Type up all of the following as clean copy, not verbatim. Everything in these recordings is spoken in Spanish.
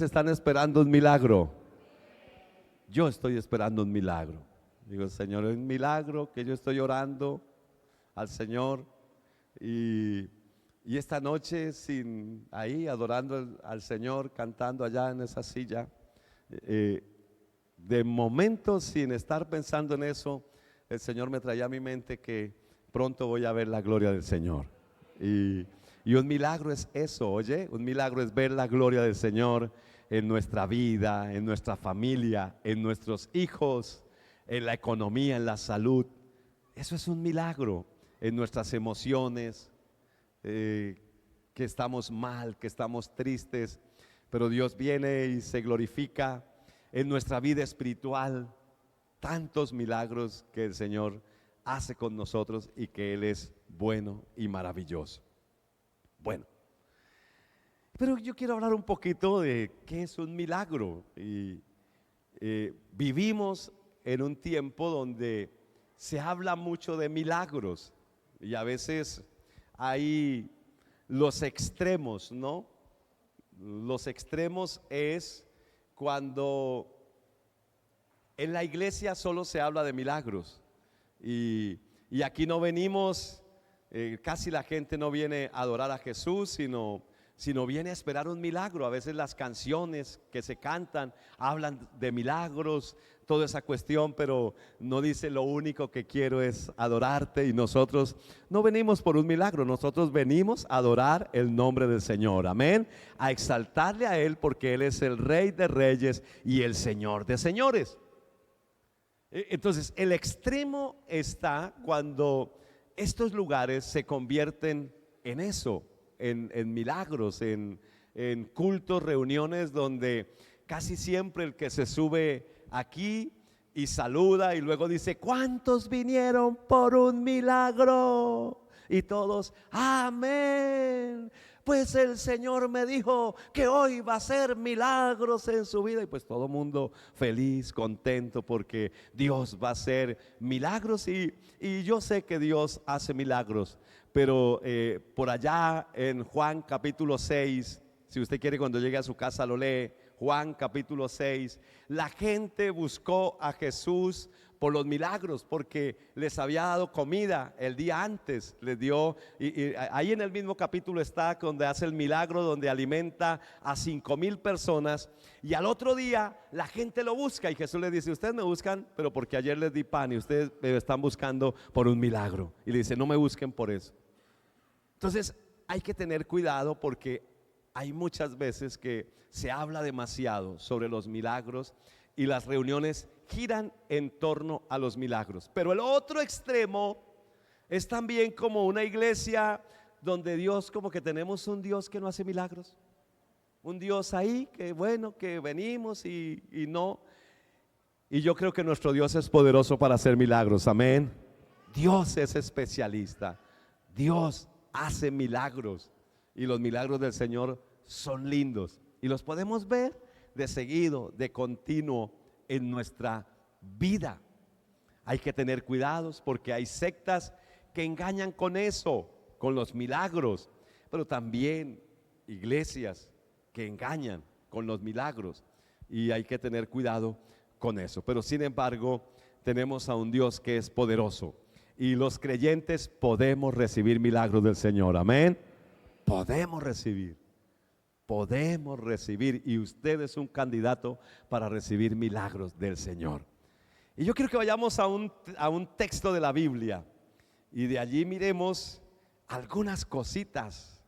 Están esperando un milagro. Yo estoy esperando un milagro. Digo, Señor, es un milagro que yo estoy orando al Señor y, y esta noche sin ahí adorando al Señor, cantando allá en esa silla, eh, de momento sin estar pensando en eso, el Señor me traía a mi mente que pronto voy a ver la gloria del Señor. Y, y un milagro es eso, oye, un milagro es ver la gloria del Señor en nuestra vida, en nuestra familia, en nuestros hijos, en la economía, en la salud. Eso es un milagro, en nuestras emociones, que estamos mal, que estamos tristes, pero Dios viene y se glorifica en nuestra vida espiritual. Tantos milagros que el Señor hace con nosotros y que Él es bueno y maravilloso. Bueno, pero yo quiero hablar un poquito de qué es un milagro. Vivimos en un tiempo donde se habla mucho de milagros y a veces hay los extremos, ¿no? Los extremos es cuando en la iglesia solo se habla de milagros y aquí no venimos, casi la gente no viene a adorar a Jesús, sino viene a esperar un milagro. A veces las canciones que se cantan hablan de milagros, toda esa cuestión, pero no dice lo único que quiero es adorarte. Y nosotros no venimos por un milagro, nosotros venimos a adorar el nombre del Señor, amén, a exaltarle a Él porque Él es el Rey de Reyes y el Señor de Señores. Entonces el extremo está cuando estos lugares se convierten en eso, en milagros, en cultos, reuniones donde casi siempre el que se sube aquí y saluda y luego dice: ¿cuántos vinieron por un milagro? Y todos: amén. Pues el Señor me dijo que hoy va a hacer milagros en su vida. Y pues todo el mundo feliz, contento, porque Dios va a hacer milagros. Y yo sé que Dios hace milagros. Pero por allá en Juan capítulo 6, si usted quiere cuando llegue a su casa lo lee, Juan capítulo 6, la gente buscó a Jesús por los milagros, porque les había dado comida el día antes, les dio, y ahí en el mismo capítulo está donde hace el milagro, donde alimenta a 5,000 personas, y al otro día la gente lo busca y Jesús les dice: ustedes me buscan, pero porque ayer les di pan y ustedes me están buscando por un milagro. Y le dice: no me busquen por eso. Entonces hay que tener cuidado porque hay muchas veces que se habla demasiado sobre los milagros y las reuniones giran en torno a los milagros. Pero el otro extremo es también como una iglesia donde Dios, como que tenemos un Dios que no hace milagros, un Dios ahí que bueno, que venimos y no. Y yo creo que nuestro Dios es poderoso para hacer milagros, amén. Dios es especialista, Dios hace milagros y los milagros del Señor son lindos y los podemos ver de seguido, de continuo en nuestra vida. Hay que tener cuidados porque hay sectas que engañan con eso, con los milagros, pero también iglesias que engañan con los milagros y hay que tener cuidado con eso. Pero sin embargo, tenemos a un Dios que es poderoso y los creyentes podemos recibir milagros del Señor, amén. Podemos recibir y usted es un candidato para recibir milagros del Señor. Y yo quiero que vayamos a un texto de la Biblia y de allí miremos algunas cositas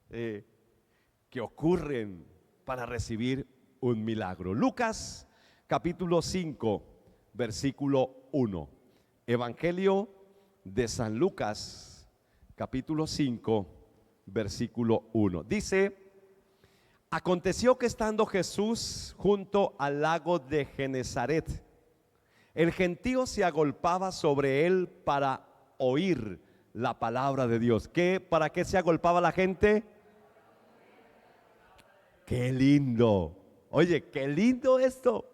que ocurren para recibir un milagro. Lucas capítulo 5 versículo 1. Evangelio de San Lucas capítulo 5 versículo 1. Dice: aconteció que estando Jesús junto al lago de Genezaret, el gentío se agolpaba sobre él para oír la palabra de Dios. ¿Para qué se agolpaba la gente? Qué lindo. Oye, qué lindo esto.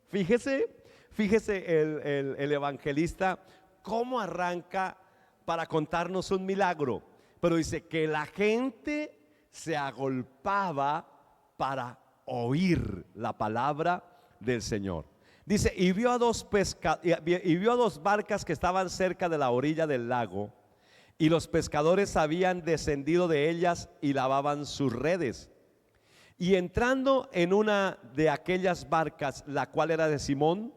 Fíjese el evangelista cómo arranca para contarnos un milagro. Pero dice que la gente se agolpaba para oír la palabra del Señor. Dice, y vio a dos barcas que estaban cerca de la orilla del lago, y los pescadores habían descendido de ellas y lavaban sus redes. Y entrando en una de aquellas barcas, la cual era de Simón,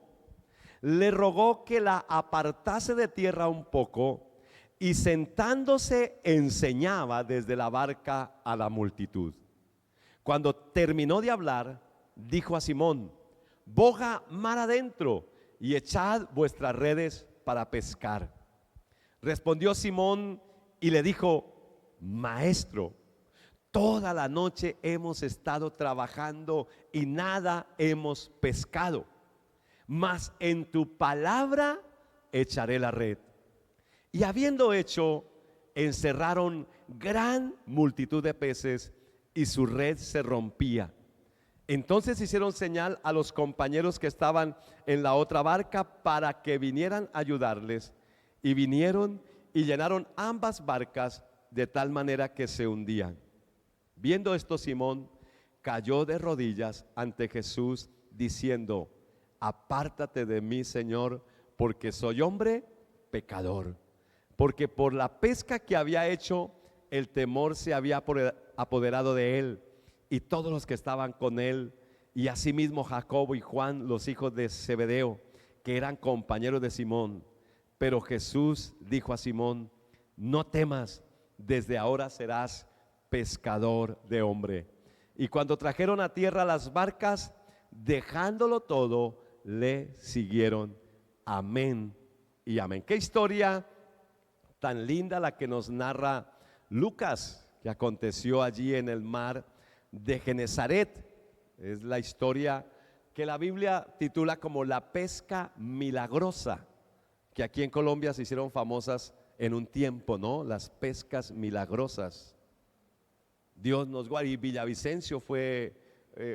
le rogó que la apartase de tierra un poco, y sentándose enseñaba desde la barca a la multitud. Cuando terminó de hablar, dijo a Simón: boga mar adentro y echad vuestras redes para pescar. Respondió Simón y le dijo: Maestro, toda la noche hemos estado trabajando y nada hemos pescado, mas en tu palabra echaré la red. Y habiendo hecho, encerraron gran multitud de peces y su red se rompía. Entonces hicieron señal a los compañeros que estaban en la otra barca para que vinieran a ayudarles, y vinieron y llenaron ambas barcas de tal manera que se hundían. Viendo esto, Simón cayó de rodillas ante Jesús diciendo: apártate de mí, Señor, porque soy hombre pecador. Porque por la pesca que había hecho, el temor se había apoderado de él y todos los que estaban con él, y asimismo Jacobo y Juan, los hijos de Zebedeo, que eran compañeros de Simón. Pero Jesús dijo a Simón: no temas, desde ahora serás pescador de hombre. Y cuando trajeron a tierra las barcas, dejándolo todo, le siguieron. Amén y amén. Qué historia tan linda la que nos narra Lucas, que aconteció allí en el mar de Genesaret. Es la historia que la Biblia titula como la pesca milagrosa, que aquí en Colombia se hicieron famosas en un tiempo, ¿no? Las pescas milagrosas. Dios nos guarde. Y Villavicencio fue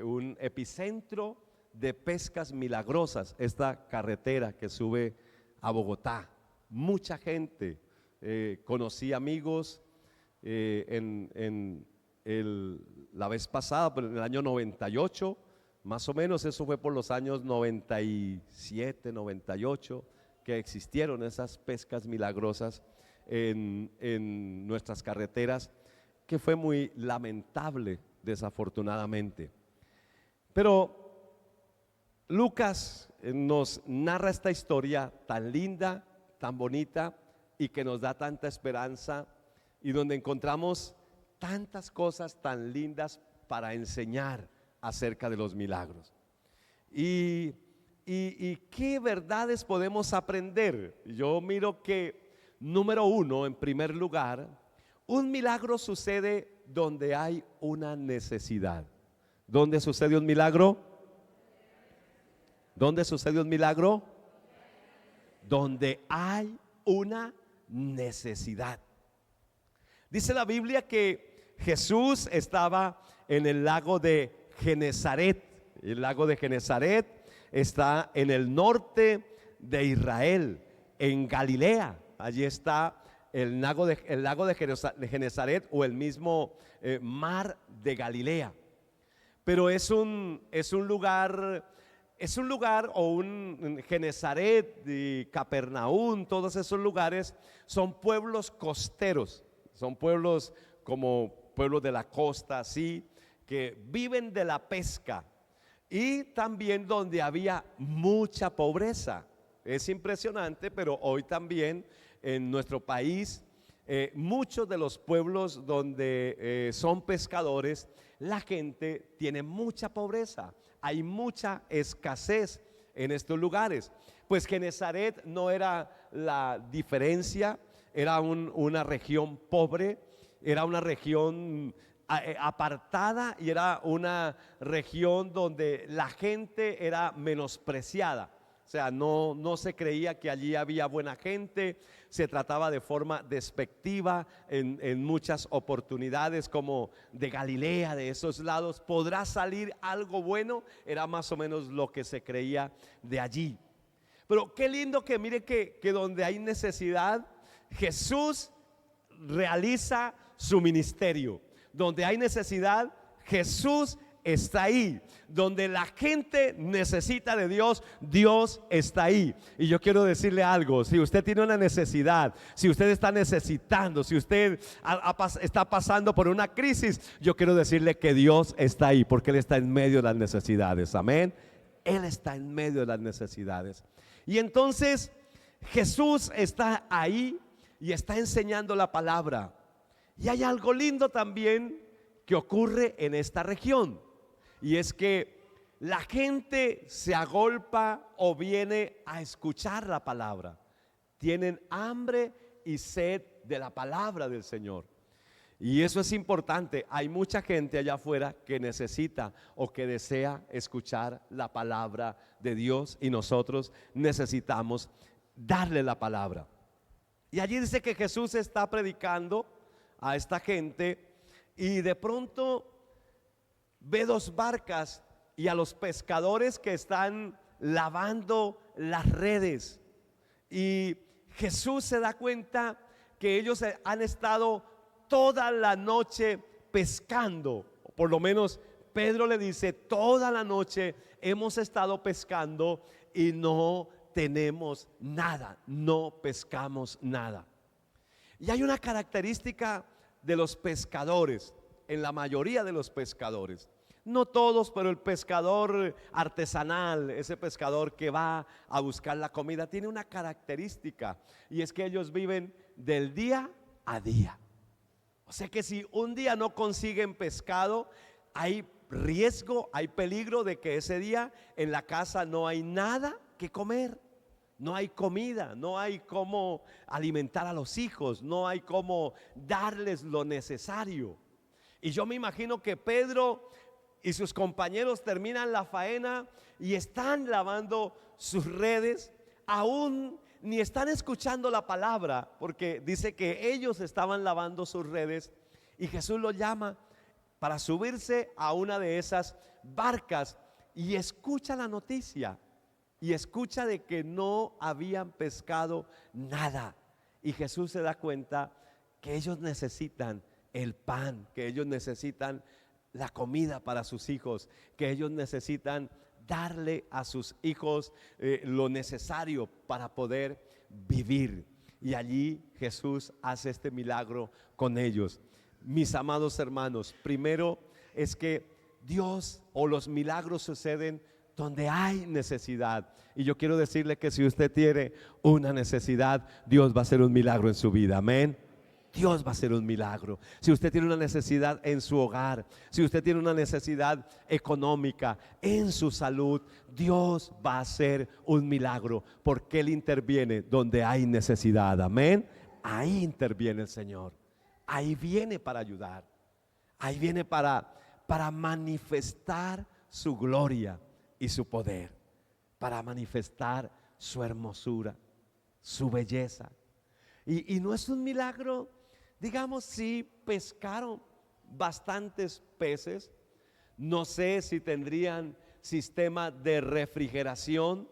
un epicentro de pescas milagrosas, esta carretera que sube a Bogotá. Mucha gente, conocí amigos la vez pasada, pero en el año 98, más o menos, eso fue por los años 97, 98, que existieron esas pescas milagrosas en nuestras carreteras, que fue muy lamentable, desafortunadamente. Pero Lucas nos narra esta historia tan linda, tan bonita, y que nos da tanta esperanza, y donde encontramos tantas cosas tan lindas para enseñar acerca de los milagros. Y qué verdades podemos aprender. Yo miro que, número uno, en primer lugar, un milagro sucede donde hay una necesidad. ¿Dónde sucede un milagro? ¿Dónde sucede un milagro? Donde hay una necesidad. Dice la Biblia que Jesús estaba en el lago de Genesaret. El lago de Genesaret está en el norte de Israel, en Galilea. Allí está el lago de Genesaret, o el mismo mar de Galilea. Pero es un lugar o un Genesaret y Capernaum, todos esos lugares son pueblos costeros, son pueblos como pueblos de la costa, así, que viven de la pesca, y también donde había mucha pobreza. Es impresionante, pero hoy también en nuestro país, muchos de los pueblos donde son pescadores, la gente tiene mucha pobreza. Hay mucha escasez en estos lugares. Pues Genesaret no era la diferencia, era una región pobre, era una región apartada, y era una región donde la gente era menospreciada. O sea, no se creía que allí había buena gente, se trataba de forma despectiva en muchas oportunidades, como de Galilea, de esos lados, ¿podrá salir algo bueno? Era más o menos lo que se creía de allí. Pero qué lindo que mire que donde hay necesidad, Jesús realiza su ministerio. Donde hay necesidad, Jesús está ahí. Donde la gente necesita de Dios, Dios está ahí. Y yo quiero decirle algo: si usted tiene una necesidad, si usted está necesitando, si usted está pasando por una crisis, yo quiero decirle que Dios está ahí, porque Él está en medio de las necesidades. Amén. Él está en medio de las necesidades. Y entonces Jesús está ahí y está enseñando la palabra. Y hay algo lindo también que ocurre en esta región, y es que la gente se agolpa o viene a escuchar la palabra. Tienen hambre y sed de la palabra del Señor. Y eso es importante. Hay mucha gente allá afuera que necesita o que desea escuchar la palabra de Dios, y nosotros necesitamos darle la palabra. Y allí dice que Jesús está predicando a esta gente, y de pronto ve dos barcas y a los pescadores que están lavando las redes. Y Jesús se da cuenta que ellos han estado toda la noche pescando. Por lo menos Pedro le dice: toda la noche hemos estado pescando y no tenemos nada, no pescamos nada. Y hay una característica de los pescadores, en la mayoría de los pescadores, no todos, pero el pescador artesanal, ese pescador que va a buscar la comida, tiene una característica, y es que ellos viven del día a día. O sea que si un día no consiguen pescado, hay riesgo, hay peligro de que ese día en la casa no hay nada que comer. No hay comida, no hay cómo alimentar a los hijos, no hay cómo darles lo necesario. Y yo me imagino que Pedro y sus compañeros terminan la faena y están lavando sus redes, aún ni están escuchando la palabra, porque dice que ellos estaban lavando sus redes, y Jesús los llama para subirse a una de esas barcas, y escucha la noticia. Y escucha de que no habían pescado nada. Y Jesús se da cuenta que ellos necesitan el pan, que ellos necesitan la comida para sus hijos, que ellos necesitan darle a sus hijos lo necesario para poder vivir. Y allí Jesús hace este milagro con ellos. Mis amados hermanos, primero es que Dios, o los milagros, suceden donde hay necesidad. Y yo quiero decirle que si usted tiene una necesidad, Dios va a hacer un milagro en su vida. Amén. Dios va a hacer un milagro. Si usted tiene una necesidad en su hogar, si usted tiene una necesidad económica, en su salud, Dios va a hacer un milagro, porque Él interviene donde hay necesidad. Amén. Ahí interviene el Señor. Ahí viene para ayudar. Ahí viene para manifestar su gloria y su poder, para manifestar su hermosura, su belleza. Y no es un milagro, digamos, si pescaron bastantes peces. No sé si tendrían sistema de refrigeración.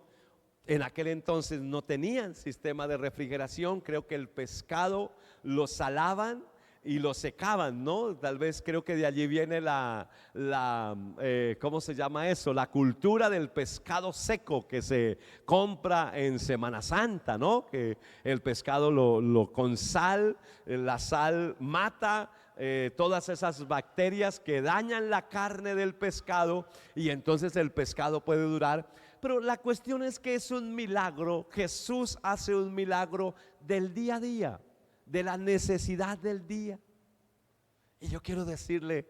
En aquel entonces no tenían sistema de refrigeración. Creo que el pescado lo salaban y lo secaban, ¿no? Tal vez, creo que de allí viene ¿cómo se llama eso? La cultura del pescado seco que se compra en Semana Santa, ¿no? Que el pescado lo con sal, la sal mata todas esas bacterias que dañan la carne del pescado, y entonces el pescado puede durar. Pero la cuestión es que es un milagro. Jesús hace un milagro del día a día, de la necesidad del día. Y yo quiero decirle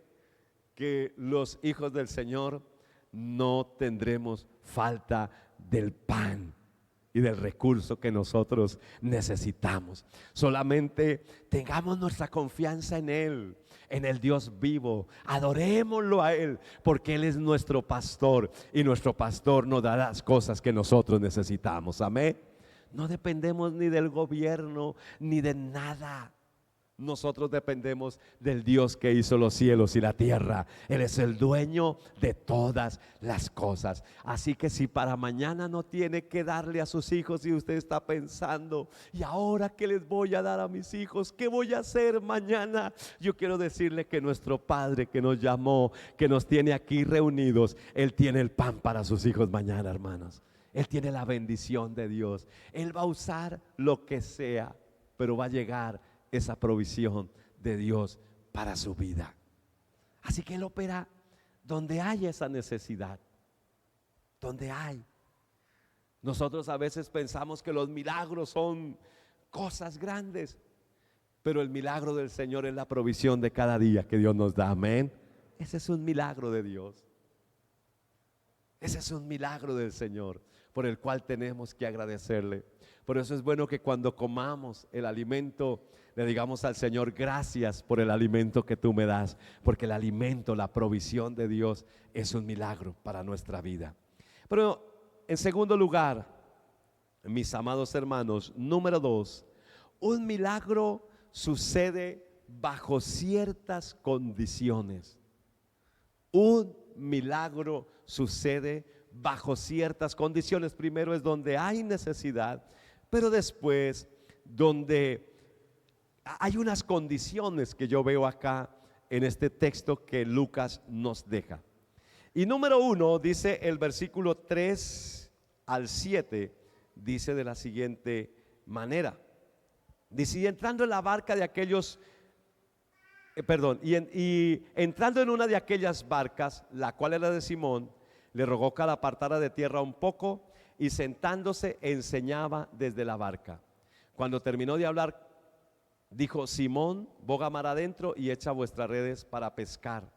que los hijos del Señor no tendremos falta del pan y del recurso que nosotros necesitamos. Solamente tengamos nuestra confianza en Él, en el Dios vivo. Adorémoslo a Él, porque Él es nuestro pastor, y nuestro pastor nos da las cosas que nosotros necesitamos. Amén. No dependemos ni del gobierno ni de nada. Nosotros dependemos del Dios que hizo los cielos y la tierra. Él es el dueño de todas las cosas. Así que si para mañana no tiene que darle a sus hijos y usted está pensando, ¿y ahora qué les voy a dar a mis hijos? ¿Qué voy a hacer mañana? Yo quiero decirle que nuestro Padre que nos llamó, que nos tiene aquí reunidos, Él tiene el pan para sus hijos mañana, hermanos. Él tiene la bendición de Dios. Él va a usar lo que sea, pero va a llegar esa provisión de Dios para su vida. Así que Él opera donde hay esa necesidad, donde hay. Nosotros a veces pensamos que los milagros son cosas grandes, pero el milagro del Señor es la provisión de cada día que Dios nos da, amén. Ese es un milagro de Dios. Ese es un milagro del Señor por el cual tenemos que agradecerle. Por eso es bueno que cuando comamos el alimento le digamos al Señor: gracias por el alimento que tú me das, porque el alimento, la provisión de Dios es un milagro para nuestra vida. Pero en segundo lugar, mis amados hermanos, número 2, un milagro sucede bajo ciertas condiciones. Un milagro sucede bajo ciertas condiciones. Primero es donde hay necesidad, pero después donde hay unas condiciones que yo veo acá en este texto que Lucas nos deja. Y número 1 dice el versículo 3 al 7, dice de la siguiente manera. Dice: y entrando en la barca de aquellos y entrando en una de aquellas barcas, la cual era de Simón, le rogó que la apartara de tierra un poco, y sentándose enseñaba desde la barca. Cuando terminó de hablar, dijo: Simón, boga mar adentro y echa vuestras redes para pescar.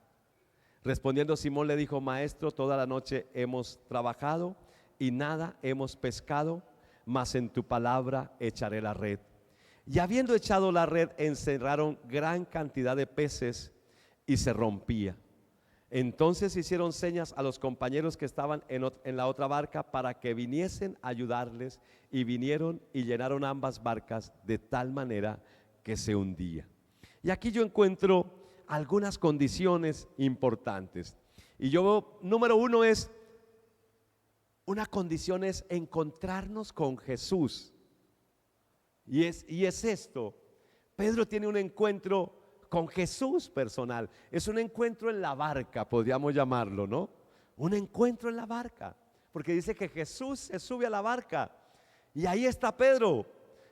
Respondiendo Simón le dijo: Maestro, toda la noche hemos trabajado y nada hemos pescado, mas en tu palabra echaré la red. Y habiendo echado la red, encerraron gran cantidad de peces y se rompía. Entonces hicieron señas a los compañeros que estaban en la otra barca para que viniesen a ayudarles, y vinieron y llenaron ambas barcas de tal manera que se hundía. Y aquí yo encuentro algunas condiciones importantes. Y yo, número 1 es, una condición es encontrarnos con Jesús. Y es esto: Pedro tiene un encuentro con Jesús personal. Es un encuentro en la barca, podríamos llamarlo, ¿no? Un encuentro en la barca, porque dice que Jesús se sube a la barca y ahí está Pedro.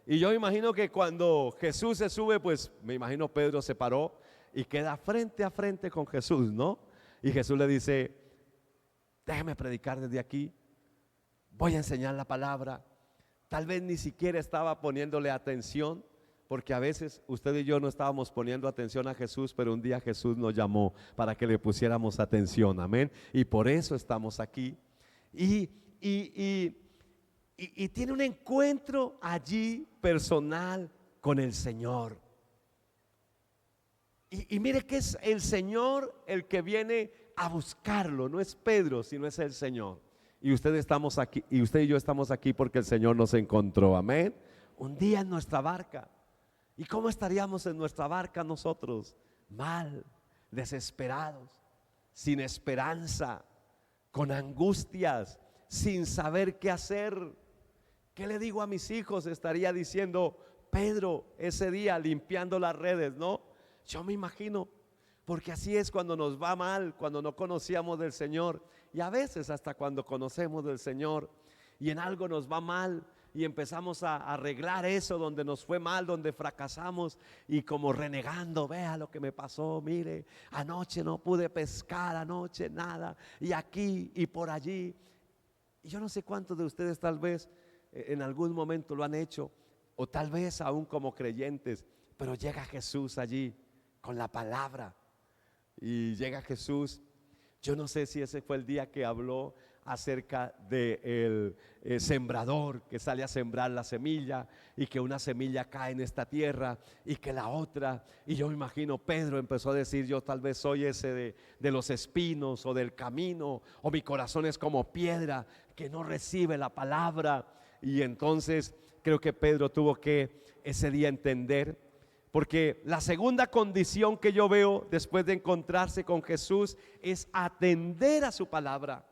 Y yo me imagino que cuando Jesús se sube, pues me imagino Pedro se paró y queda frente a frente con Jesús, ¿no? Y Jesús le dice: déjame predicar desde aquí, voy a enseñar la palabra. Tal vez ni siquiera estaba poniéndole atención, porque a veces usted y yo no estábamos poniendo atención a Jesús, pero un día Jesús nos llamó para que le pusiéramos atención, amén. Y por eso estamos aquí. Y tiene un encuentro allí personal con el Señor. Y mire que es el Señor el que viene a buscarlo, no es Pedro, sino es el Señor. Y usted y yo estamos aquí porque el Señor nos encontró, amén. Un día en nuestra barca. ¿Y cómo estaríamos en nuestra barca nosotros? Mal, desesperados, sin esperanza, con angustias, sin saber qué hacer. ¿Qué le digo a mis hijos? Estaría diciendo Pedro ese día limpiando las redes, ¿no? Yo me imagino, porque así es cuando nos va mal, cuando no conocíamos del Señor. Y a veces hasta cuando conocemos del Señor y en algo nos va mal y empezamos a arreglar eso donde nos fue mal, donde fracasamos, y como renegando: vea lo que me pasó, mire, anoche no pude pescar, anoche nada, y aquí y por allí. Y yo no sé cuántos de ustedes tal vez en algún momento lo han hecho, o tal vez aún como creyentes, pero llega Jesús allí con la palabra. Y llega Jesús. Yo no sé si ese fue el día que habló acerca del sembrador que sale a sembrar la semilla, y que una semilla cae en esta tierra y que la otra, y yo me imagino Pedro empezó a decir: yo tal vez soy ese de los espinos, o del camino, o mi corazón es como piedra que no recibe la palabra. Y entonces creo que Pedro tuvo que ese día entender, Porque la segunda condición que yo veo después de encontrarse con Jesús es atender a su palabra.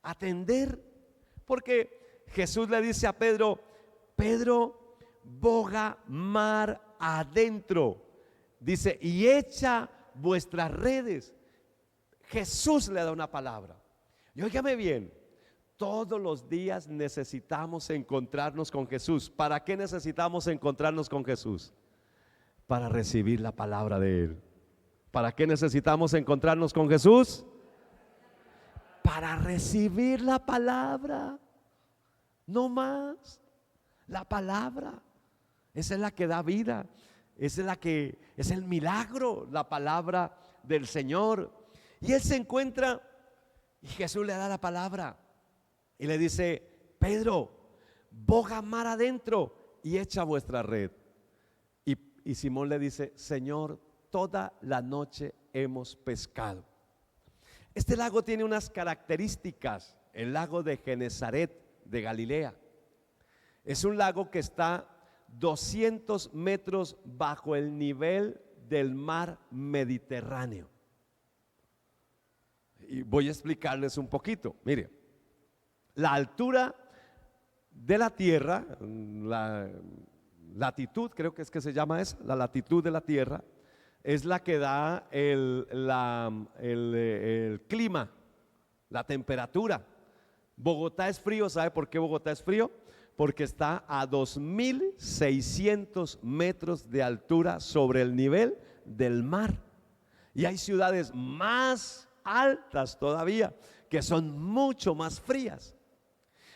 Atender. Porque Jesús le dice a Pedro: Pedro, boga mar adentro. Dice, y echa vuestras redes. Jesús le da una palabra. Y óigame bien, todos los días necesitamos encontrarnos con Jesús. ¿Para qué necesitamos encontrarnos con Jesús? Para recibir la palabra de Él. ¿Para qué necesitamos encontrarnos con Jesús? Para recibir la palabra. No más. La palabra. Esa es la que da vida. Esa es la que es el milagro, la palabra del Señor. Y él se encuentra y Jesús le da la palabra. Y le dice: Pedro, boga mar adentro y echa vuestra red. Y Simón le dice: Señor, toda la noche hemos pescado. Este lago tiene unas características. El lago de Genesaret de Galilea es un lago que está 200 metros bajo el nivel del mar Mediterráneo. Y voy a explicarles un poquito. Mire, la altura de la tierra, la latitud, creo que es que se llama esa, la latitud de la tierra, es la que da el clima, la temperatura. Bogotá es frío. ¿Sabe por qué Bogotá es frío? Porque está a 2600 metros de altura sobre el nivel del mar. Y hay ciudades más altas todavía que son mucho más frías.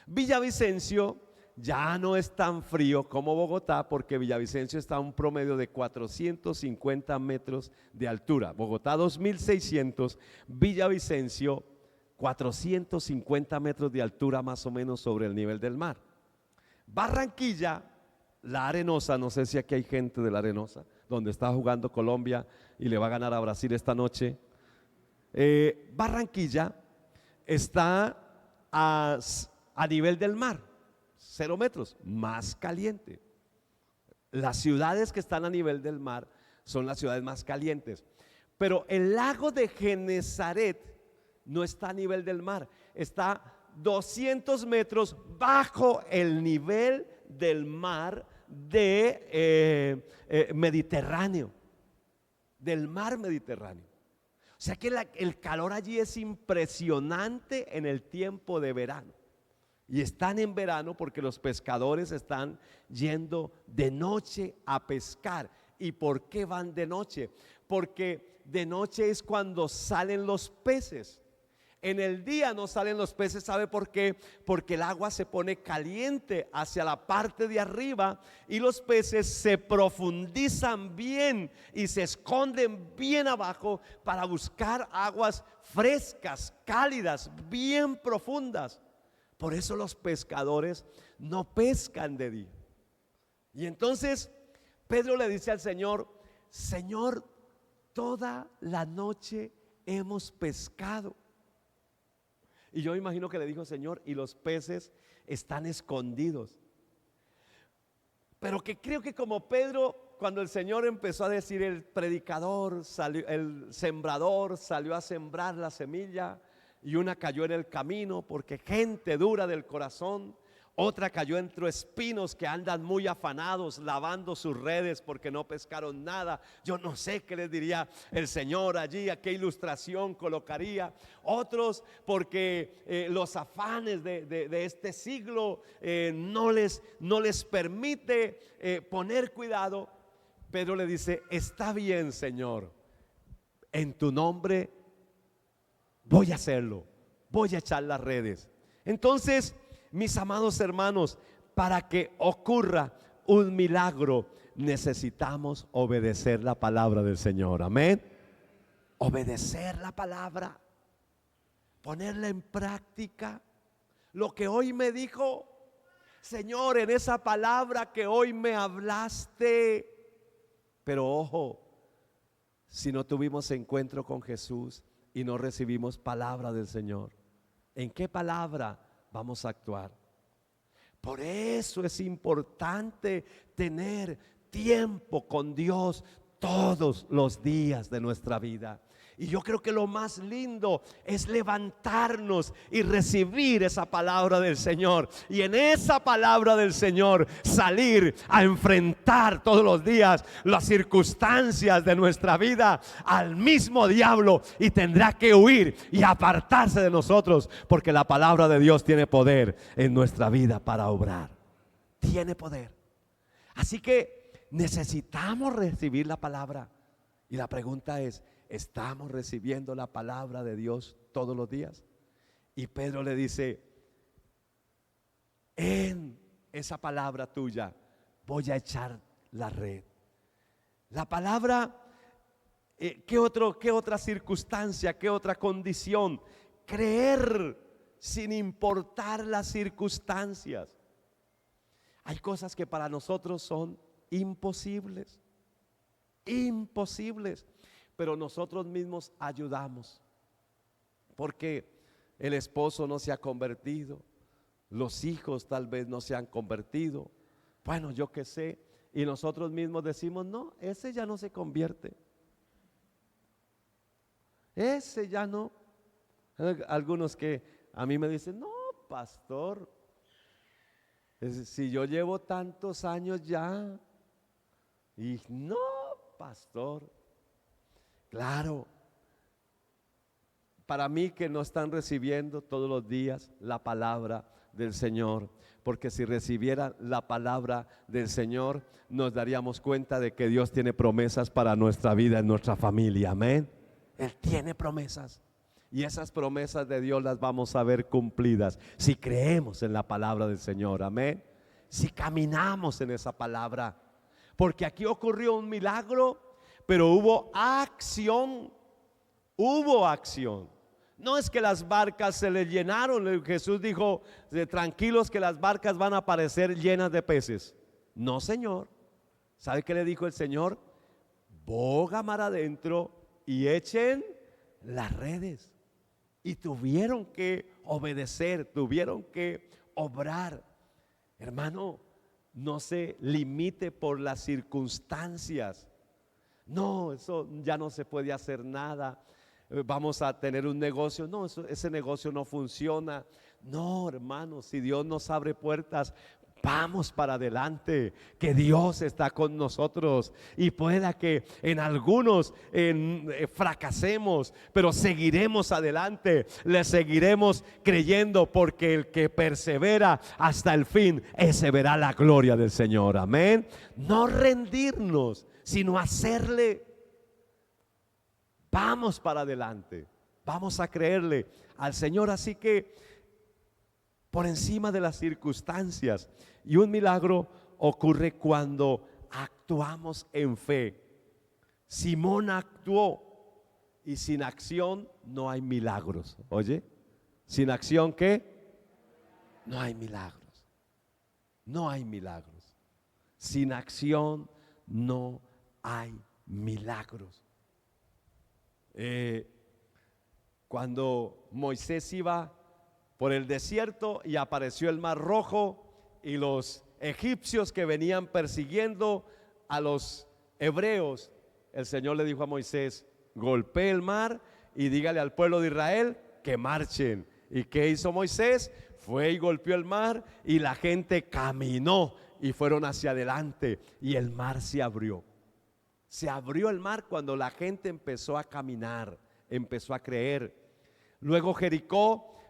Villavicencio ya no es tan frío como Bogotá, porque Villavicencio está a un promedio de 450 metros de altura. Bogotá 2600, Villavicencio 450 metros de altura más o menos sobre el nivel del mar. Barranquilla, la Arenosa, no sé si aquí hay gente de la Arenosa, donde está jugando Colombia y le va a ganar a Brasil esta noche. Barranquilla está a nivel del mar, 0 metros, más caliente. Las ciudades que están a nivel del mar son las ciudades más calientes. Pero el lago de Genesaret no está a nivel del mar, está 200 metros bajo el nivel del mar de Mediterráneo, del mar Mediterráneo. O sea que el calor allí es impresionante en el tiempo de verano. Y están en verano porque los pescadores están yendo de noche a pescar. ¿Y por qué van de noche? Porque de noche es cuando salen los peces. En el día no salen los peces. ¿Sabe por qué? Porque el agua se pone caliente hacia la parte de arriba y los peces se profundizan bien y se esconden bien abajo para buscar aguas frescas, cálidas, bien profundas. Por eso los pescadores no pescan de día. Y entonces Pedro le dice al Señor: Señor, toda la noche hemos pescado. Y yo imagino que le dijo: Señor, y los peces están escondidos. Pero que creo que como Pedro, cuando el Señor empezó a decir, el predicador salió, el sembrador salió a sembrar la semilla, y una cayó en el camino porque gente dura del corazón. Otra cayó entre espinos que andan muy afanados lavando sus redes porque no pescaron nada. Yo no sé qué les diría el Señor allí, a qué ilustración colocaría. Otros porque los afanes de este siglo no les permite poner cuidado. Pedro le dice: está bien, Señor, en tu nombre voy a hacerlo, voy a echar las redes. Entonces, mis amados hermanos, para que ocurra un milagro necesitamos obedecer la palabra del Señor. Amén. Obedecer la palabra, ponerla en práctica. Lo que hoy me dijo, Señor, en esa palabra que hoy me hablaste. Pero ojo, si no tuvimos encuentro con Jesús y no recibimos palabra del Señor, ¿en qué palabra vamos a actuar? Por eso es importante tener tiempo con Dios todos los días de nuestra vida. Y yo creo que lo más lindo es levantarnos y recibir esa palabra del Señor. Y en esa palabra del Señor salir a enfrentar todos los días las circunstancias de nuestra vida al mismo diablo. Y tendrá que huir y apartarse de nosotros, porque la palabra de Dios tiene poder en nuestra vida para obrar. Tiene poder. Así que necesitamos recibir la palabra. Y la pregunta es, ¿estamos recibiendo la palabra de Dios todos los días? Y Pedro le dice, en esa palabra tuya voy a echar la red. La palabra, ¿qué otra circunstancia, qué otra condición? Creer sin importar las circunstancias. Hay cosas que para nosotros son imposibles, pero nosotros mismos ayudamos, porque el esposo no se ha convertido, los hijos tal vez no se han convertido, bueno, yo qué sé, y nosotros mismos decimos, no, ese ya no se convierte, ese ya no. Algunos que a mí me dicen, no, pastor, si yo llevo tantos años ya. Y no, pastor. Claro, para mí que no están recibiendo todos los días la palabra del Señor, porque si recibieran la palabra del Señor, nos daríamos cuenta de que Dios tiene promesas para nuestra vida, en nuestra familia, amén. Él tiene promesas, y esas promesas de Dios las vamos a ver cumplidas si creemos en la palabra del Señor, amén. Si caminamos en esa palabra. Porque aquí ocurrió un milagro, pero hubo acción. Hubo acción. No es que las barcas se les llenaron. Jesús dijo, tranquilos que las barcas van a aparecer llenas de peces. No, Señor. ¿Sabe qué le dijo el Señor? Boga mar adentro y echen las redes. Y tuvieron que obedecer, tuvieron que obrar. Hermano, no se limite por las circunstancias. No, eso ya no se puede hacer nada. Vamos a tener un negocio. No, ese negocio no funciona. No, hermano, si Dios nos abre puertas, vamos para adelante, que Dios está con nosotros. Y pueda que en algunos fracasemos, pero seguiremos adelante, le seguiremos creyendo, porque el que persevera hasta el fin, ese verá la gloria del Señor, amén. No rendirnos, sino hacerle. Vamos para adelante, vamos a creerle al Señor. Así que por encima de las circunstancias. Y un milagro ocurre cuando actuamos en fe. Simón actuó, y sin acción no hay milagros. Oye, sin acción, ¿qué? No hay milagros. No hay milagros. Sin acción no hay milagros. Cuando Moisés iba por el desierto y apareció el mar rojo, y los egipcios que venían persiguiendo a los hebreos, el Señor le dijo a Moisés, golpee el mar y dígale al pueblo de Israel que marchen. ¿Y qué hizo Moisés? Fue y golpeó el mar, y la gente caminó y fueron hacia adelante, y el mar se abrió. Se abrió el mar cuando la gente empezó a caminar, empezó a creer. Luego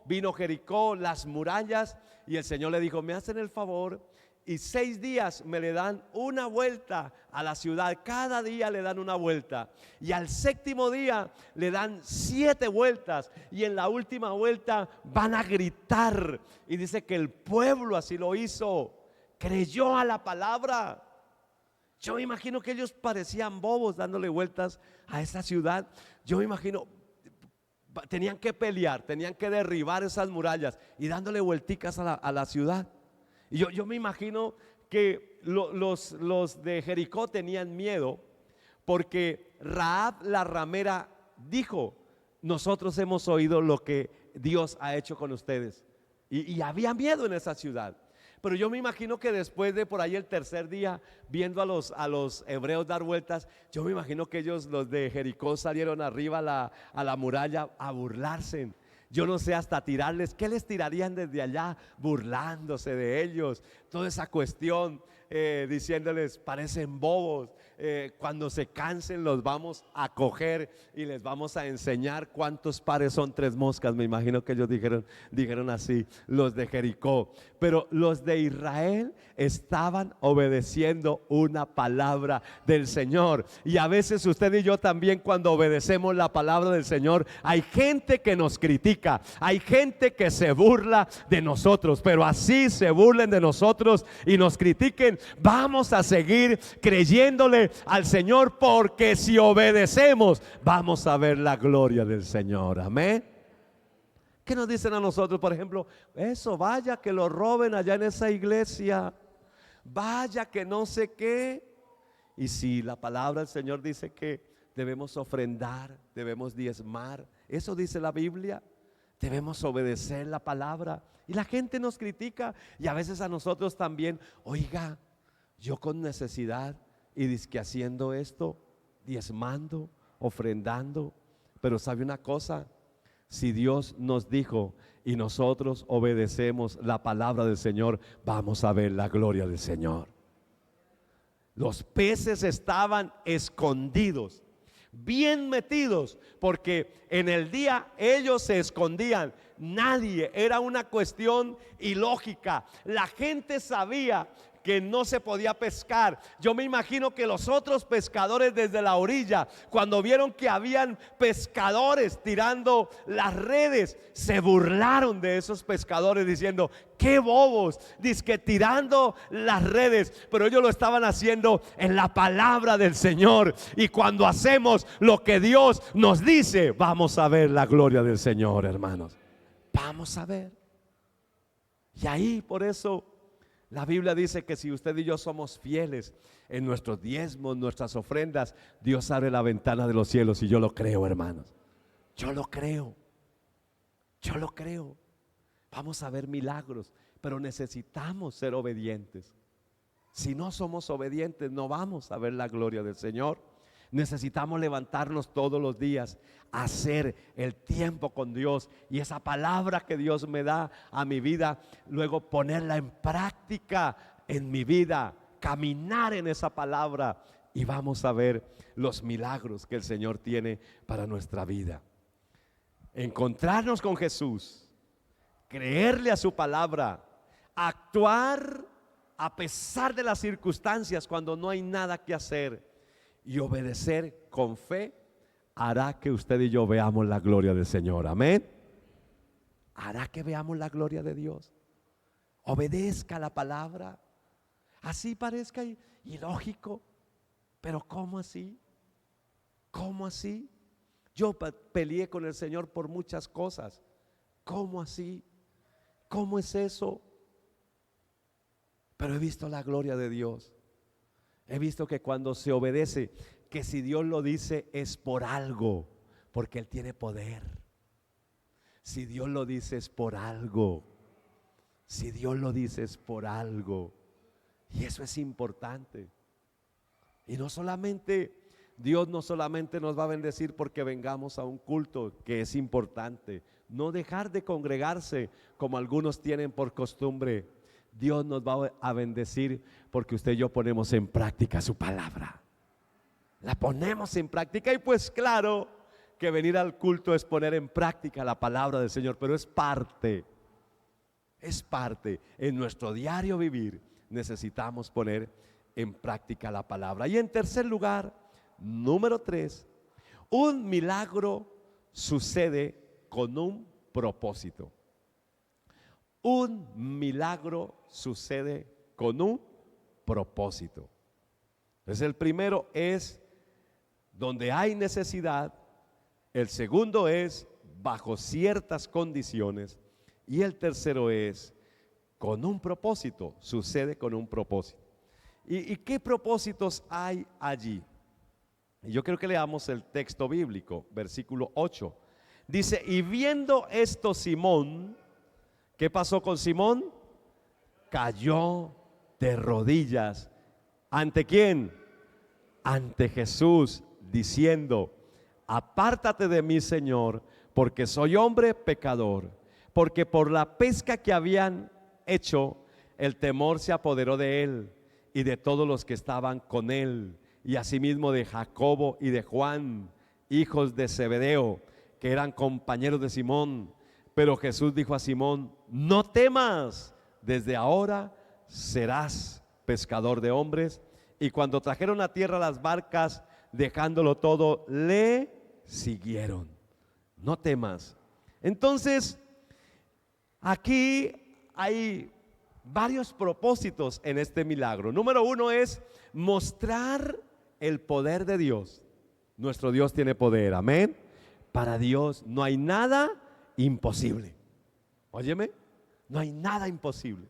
vino Jericó, las murallas, y el Señor le dijo, me hacen el favor y 6 días me le dan una vuelta a la ciudad. Cada día le dan una vuelta, y al 7º día le dan 7 vueltas, y en la última vuelta van a gritar. Y dice que el pueblo así lo hizo, creyó a la palabra. Yo me imagino que ellos parecían bobos dándole vueltas a esa ciudad. Yo me imagino, tenían que pelear, tenían que derribar esas murallas y dándole vuelticas a la ciudad. Y yo me imagino que los de Jericó tenían miedo, porque Rahab la ramera dijo, nosotros hemos oído lo que Dios ha hecho con ustedes. Y había miedo en esa ciudad. Pero yo me imagino que después de por ahí el tercer día, viendo a los hebreos dar vueltas, yo me imagino que ellos, los de Jericó, salieron arriba a la muralla a burlarse. Yo no sé, hasta tirarles, ¿qué les tirarían desde allá? Burlándose de ellos, toda esa cuestión, diciéndoles, parecen bobos. Cuando se cansen los vamos a coger y les vamos a enseñar cuántos pares son 3 moscas. Me imagino que ellos dijeron así, los de Jericó. Pero los de Israel estaban obedeciendo una palabra del Señor. Y a veces usted y yo también, cuando obedecemos la palabra del Señor, hay gente que nos critica, hay gente que se burla de nosotros. Pero así se burlen de nosotros y nos critiquen, vamos a seguir creyéndole al Señor, porque si obedecemos vamos a ver la gloria del Señor. Amén. ¿Qué nos dicen a nosotros, por ejemplo? Eso, vaya que lo roben allá en esa iglesia, vaya que no sé qué. Y si la palabra del Señor dice que debemos ofrendar, debemos diezmar, eso dice la Biblia, debemos obedecer la palabra. Y la gente nos critica, y a veces a nosotros también. Oiga, yo con necesidad y dizque haciendo esto, diezmando, ofrendando. Pero ¿sabe una cosa? Si Dios nos dijo y nosotros obedecemos la palabra del Señor, vamos a ver la gloria del Señor. Los peces estaban escondidos, bien metidos, porque en el día ellos se escondían. Nadie, era una cuestión ilógica. La gente sabía que no se podía pescar. Yo me imagino que los otros pescadores desde la orilla, cuando vieron que habían pescadores tirando las redes, se burlaron de esos pescadores diciendo: qué bobos, dizque tirando las redes. Pero ellos lo estaban haciendo en la palabra del Señor. Y cuando hacemos lo que Dios nos dice, vamos a ver la gloria del Señor, hermanos. Vamos a ver. Y ahí, por eso la Biblia dice que si usted y yo somos fieles en nuestros diezmos, nuestras ofrendas, Dios abre la ventana de los cielos. Y yo lo creo, hermanos. Yo lo creo. Yo lo creo. Vamos a ver milagros, pero necesitamos ser obedientes. Si no somos obedientes, no vamos a ver la gloria del Señor. Necesitamos levantarnos todos los días, hacer el tiempo con Dios, y esa palabra que Dios me da a mi vida, luego ponerla en práctica en mi vida, caminar en esa palabra, y vamos a ver los milagros que el Señor tiene para nuestra vida. Encontrarnos con Jesús, creerle a su palabra, actuar a pesar de las circunstancias cuando no hay nada que hacer, y obedecer con fe, hará que usted y yo veamos la gloria del Señor. Amén. Hará que veamos la gloria de Dios. Obedezca la palabra. Así parezca ilógico, pero ¿cómo así? ¿Cómo así? Yo peleé con el Señor por muchas cosas. ¿Cómo así? ¿Cómo es eso? Pero he visto la gloria de Dios. He visto que cuando se obedece, que si Dios lo dice es por algo, porque Él tiene poder. Si Dios lo dice es por algo. Si Dios lo dice es por algo. Y eso es importante. Y no solamente, Dios no solamente nos va a bendecir porque vengamos a un culto, que es importante. No dejar de congregarse como algunos tienen por costumbre. Dios nos va a bendecir porque usted y yo ponemos en práctica su palabra. La ponemos en práctica, y pues claro que venir al culto es poner en práctica la palabra del Señor, pero es parte en nuestro diario vivir. Necesitamos poner en práctica la palabra. Y en tercer lugar, número 3, un milagro sucede con un propósito. Un milagro sucede con un propósito. Entonces el primero es donde hay necesidad, el segundo es bajo ciertas condiciones, y el tercero es con un propósito, sucede con un propósito. ¿Y qué propósitos hay allí? Yo quiero que leamos el texto bíblico, versículo 8. Dice: y viendo esto Simón, ¿qué pasó con Simón? cayó de rodillas. ¿Ante quién? Ante Jesús, diciendo: apártate de mí, Señor, porque soy hombre pecador. Porque por la pesca que habían hecho, el temor se apoderó de él y de todos los que estaban con él, y asimismo de Jacobo y de Juan, hijos de Zebedeo, que eran compañeros de Simón. Pero Jesús dijo a Simón: no temas, desde ahora serás pescador de hombres. Y cuando trajeron a tierra las barcas, dejándolo todo, le siguieron. No temas. Entonces, aquí hay varios propósitos en este milagro. Número uno es mostrar el poder de Dios. Nuestro Dios tiene poder, amén. Para Dios no hay nada imposible. Óyeme, no hay nada imposible.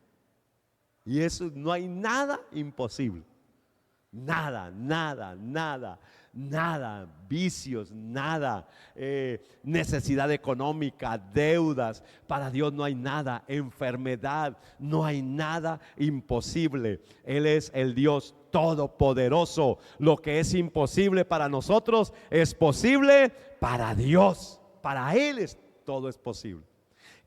Y eso, no hay nada imposible. Nada, nada, nada, nada, vicios, nada, necesidad económica, deudas. Para Dios no hay nada, enfermedad, no hay nada imposible. Él es el Dios todopoderoso. Lo que es imposible para nosotros es posible para Dios. Para Él todo es posible.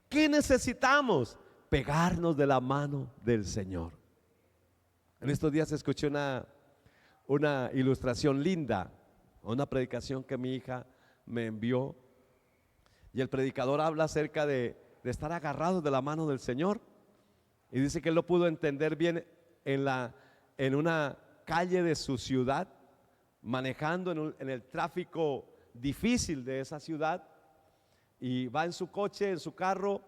¿Qué necesitamos? Pegarnos de la mano del Señor. En estos días escuché una ilustración linda, una predicación que mi hija me envió, y el predicador habla acerca de estar agarrados de la mano del Señor, y dice que él lo pudo entender bien en una calle de su ciudad, manejando en el tráfico difícil de esa ciudad, y va en su coche, en su carro,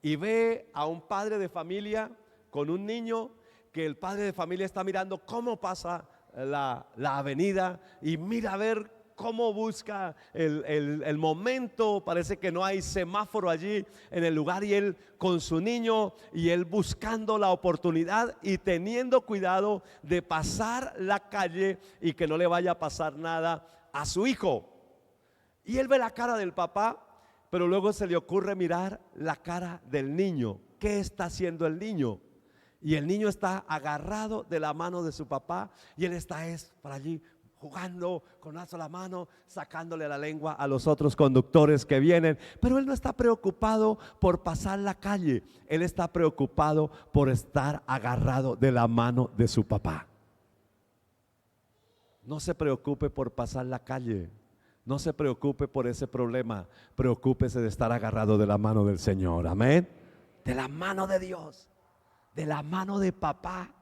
y ve a un padre de familia con un niño, que el padre de familia está mirando cómo pasa la avenida, y mira a ver cómo busca el momento. Parece que no hay semáforo allí en el lugar, y él con su niño, y él buscando la oportunidad y teniendo cuidado de pasar la calle y que no le vaya a pasar nada a su hijo. Y él ve la cara del papá, pero luego se le ocurre mirar la cara del niño. ¿Qué está haciendo el niño? Y el niño está agarrado de la mano de su papá, y él está por allí jugando con una sola mano, sacándole la lengua a los otros conductores que vienen. Pero él no está preocupado por pasar la calle, él está preocupado por estar agarrado de la mano de su papá. No se preocupe por pasar la calle, no se preocupe por ese problema, preocúpese de estar agarrado de la mano del Señor, amén. De la mano de Dios, de la mano de papá,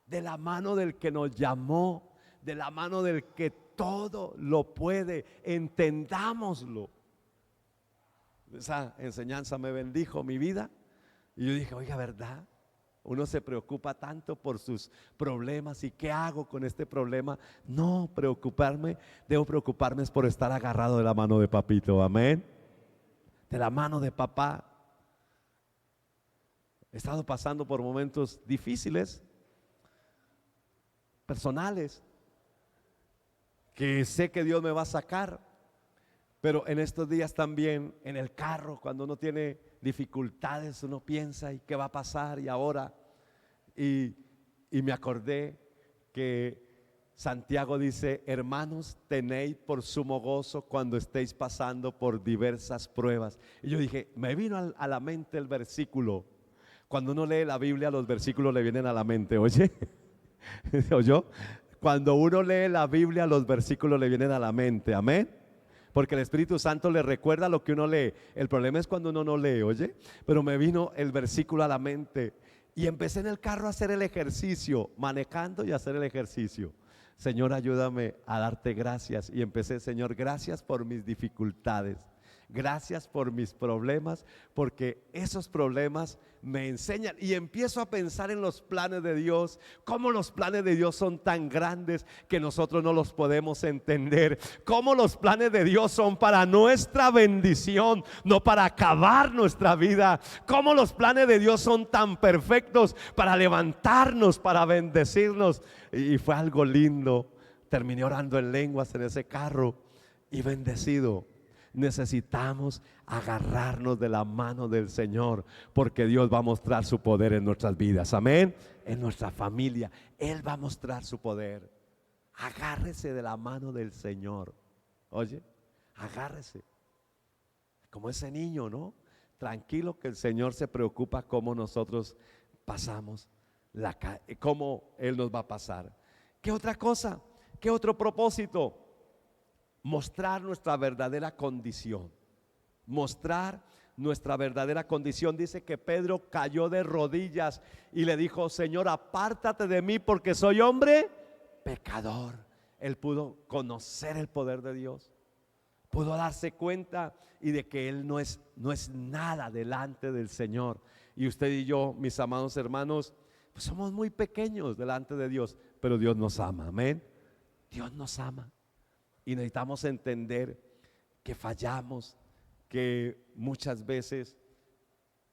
de la mano del que nos llamó, de la mano del que todo lo puede. Entendámoslo. Esa enseñanza me bendijo mi vida, y yo dije: oiga, ¿verdad? Uno se preocupa tanto por sus problemas, y ¿qué hago con este problema? No preocuparme, debo preocuparme es por estar agarrado de la mano de papito, amén. De la mano de papá. He estado pasando por momentos difíciles, personales, que sé que Dios me va a sacar. Pero en estos días también, en el carro, cuando uno tiene dificultades, uno piensa: ¿y qué va a pasar? Y ahora, y me acordé que Santiago dice: hermanos, tenéis por sumo gozo cuando estéis pasando por diversas pruebas. Y yo dije, me vino a la mente el versículo. Cuando uno lee la Biblia, los versículos le vienen a la mente, oye, ¿oyó? Cuando uno lee la Biblia, los versículos le vienen a la mente, amén. Porque el Espíritu Santo le recuerda lo que uno lee. El problema es cuando uno no lee, oye. Pero me vino el versículo a la mente, y empecé en el carro a hacer el ejercicio, manejando y a hacer el ejercicio. Señor, ayúdame a darte gracias. Y empecé: Señor, gracias por mis dificultades, gracias por mis problemas, porque esos problemas me enseñan. Y empiezo a pensar en los planes de Dios, cómo los planes de Dios son tan grandes que nosotros no los podemos entender, cómo los planes de Dios son para nuestra bendición, no para acabar nuestra vida, cómo los planes de Dios son tan perfectos para levantarnos, para bendecirnos. Y fue algo lindo. Terminé orando en lenguas en ese carro y bendecido. necesitamos agarrarnos de la mano del Señor, porque Dios va a mostrar su poder en nuestras vidas, amén, en nuestra familia. Él va a mostrar su poder. Agárrese de la mano del Señor. Oye, agárrese como ese niño, ¿no? Tranquilo, que el Señor se preocupa cómo nosotros pasamos cómo Él nos va a pasar. ¿Qué otra cosa? ¿Qué otro propósito? Mostrar nuestra verdadera condición. Mostrar nuestra verdadera condición. Dice que Pedro cayó de rodillas y le dijo: Señor, apártate de mí, porque soy hombre pecador. Él pudo conocer el poder de Dios, pudo darse cuenta y de que él no es nada delante del Señor. Y usted y yo, mis amados hermanos, pues somos muy pequeños delante de Dios, pero Dios nos ama, amén. Dios nos ama y necesitamos entender que fallamos, que muchas veces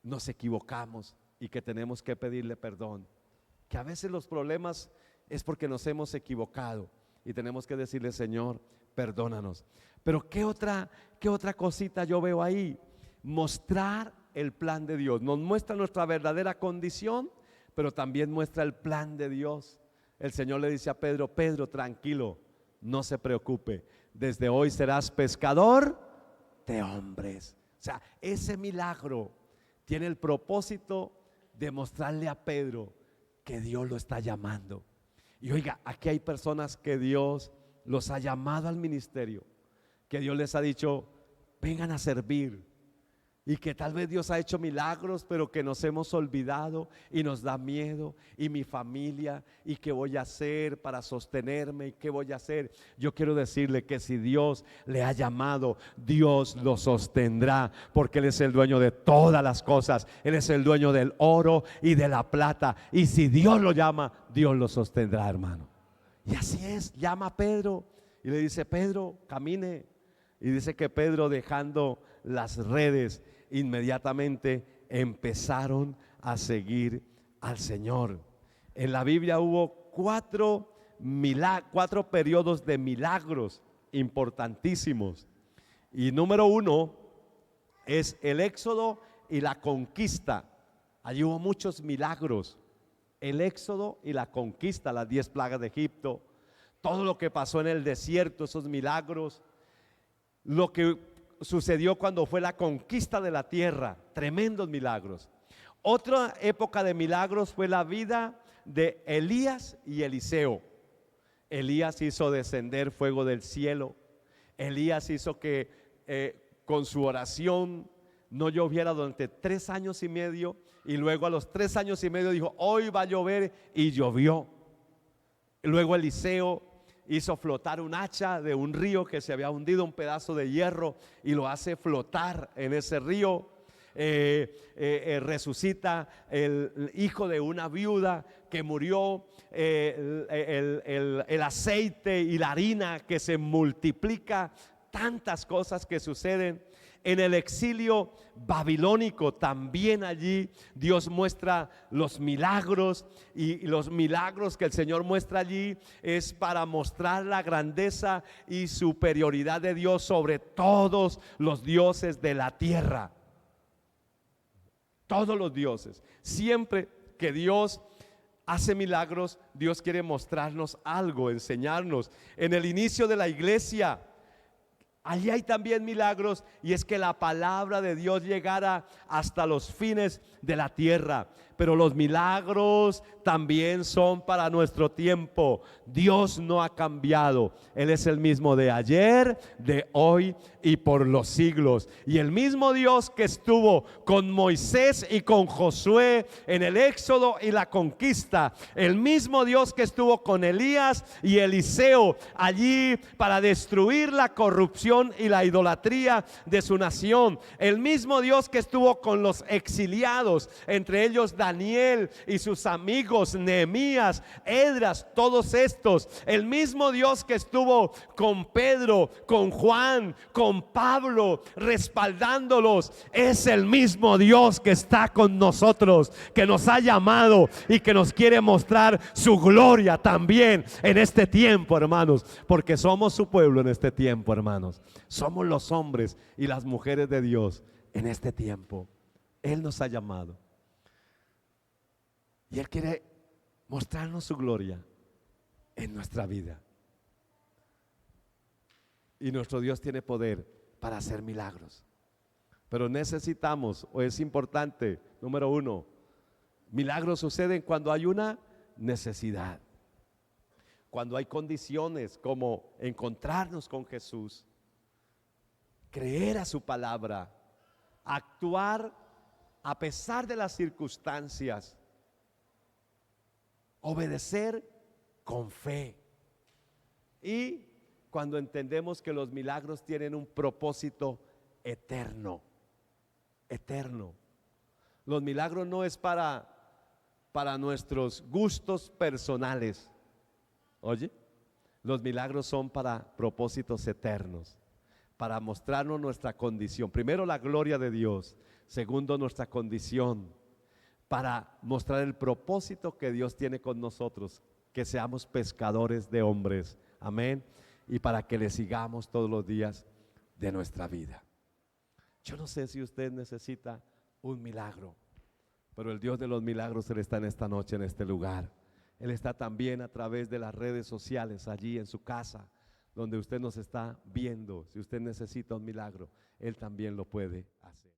nos equivocamos y que tenemos que pedirle perdón, que a veces los problemas es porque nos hemos equivocado y tenemos que decirle: Señor, perdónanos. Pero ¿qué otra cosita yo veo ahí? Mostrar el plan de Dios. Nos muestra nuestra verdadera condición, pero también muestra el plan de Dios. El Señor le dice a Pedro: Pedro, tranquilo, no se preocupe, desde hoy serás pescador de hombres. O sea, ese milagro tiene el propósito de mostrarle a Pedro que Dios lo está llamando. Y oiga, aquí hay personas que Dios los ha llamado al ministerio, que Dios les ha dicho: vengan a servir, y que tal vez Dios ha hecho milagros, pero que nos hemos olvidado y nos da miedo. Y mi familia, y qué voy a hacer para sostenerme, y qué voy a hacer. Yo quiero decirle que si Dios le ha llamado, Dios lo sostendrá, porque Él es el dueño de todas las cosas. Él es el dueño del oro y de la plata, y si Dios lo llama, Dios lo sostendrá, hermano. Y así es. Llama a Pedro y le dice: Pedro, camine. Y dice que Pedro, dejando las redes, inmediatamente empezaron a seguir al Señor. En la Biblia hubo cuatro periodos de milagros importantísimos. Y número uno es el éxodo y la conquista. Allí hubo muchos milagros. El éxodo y la conquista, las 10 plagas de Egipto, todo lo que pasó en el desierto, esos milagros. Lo que sucedió cuando fue la conquista de la tierra, tremendos milagros. Otra época de milagros fue la vida de Elías y Eliseo. Elías hizo descender fuego del cielo. Elías hizo que con su oración no lloviera durante 3 años y medio, y luego a los 3 años y medio dijo: hoy va a llover, y llovió. Luego Eliseo hizo flotar un hacha de un río que se había hundido, un pedazo de hierro, y lo hace flotar en ese río. Resucita el hijo de una viuda que murió, el aceite y la harina que se multiplica, tantas cosas que suceden. En el exilio babilónico también allí Dios muestra los milagros, y los milagros que el Señor muestra allí es para mostrar la grandeza y superioridad de Dios sobre todos los dioses de la tierra. Todos los dioses. Siempre que Dios hace milagros, Dios quiere mostrarnos algo, enseñarnos. En el inicio de la iglesia, allí hay también milagros, y es que la palabra de Dios llegara hasta los fines de la tierra. Pero los milagros también son para nuestro tiempo. Dios no ha cambiado. Él es el mismo de ayer, de hoy y por los siglos. Y el mismo Dios que estuvo con Moisés y con Josué en el éxodo y la conquista, el mismo Dios que estuvo con Elías y Eliseo allí para destruir la corrupción y la idolatría de su nación, el mismo Dios que estuvo con los exiliados, entre ellos Daniel y sus amigos Nehemías, Esdras, todos estos, el mismo Dios que estuvo con Pedro, con Juan, con Pablo, respaldándolos, es el mismo Dios que está con nosotros, que nos ha llamado y que nos quiere mostrar su gloria también en este tiempo, hermanos, porque somos su pueblo en este tiempo, hermanos. Somos los hombres y las mujeres de Dios en este tiempo. Él nos ha llamado. Y Él quiere mostrarnos su gloria en nuestra vida. Y nuestro Dios tiene poder para hacer milagros. Pero necesitamos, o es importante, número uno, milagros suceden cuando hay una necesidad. Cuando hay condiciones como encontrarnos con Jesús, creer a su palabra, actuar a pesar de las circunstancias, obedecer con fe. Y cuando entendemos que los milagros tienen un propósito eterno, eterno. Los milagros no es para nuestros gustos personales. Oye, los milagros son para propósitos eternos, para mostrarnos nuestra condición. Primero, la gloria de Dios. Segundo, nuestra condición, para mostrar el propósito que Dios tiene con nosotros, que seamos pescadores de hombres. Amén. Y para que le sigamos todos los días de nuestra vida. Yo no sé si usted necesita un milagro, pero el Dios de los milagros, Él está en esta noche, en este lugar. Él está también a través de las redes sociales, allí en su casa, donde usted nos está viendo. Si usted necesita un milagro, Él también lo puede hacer.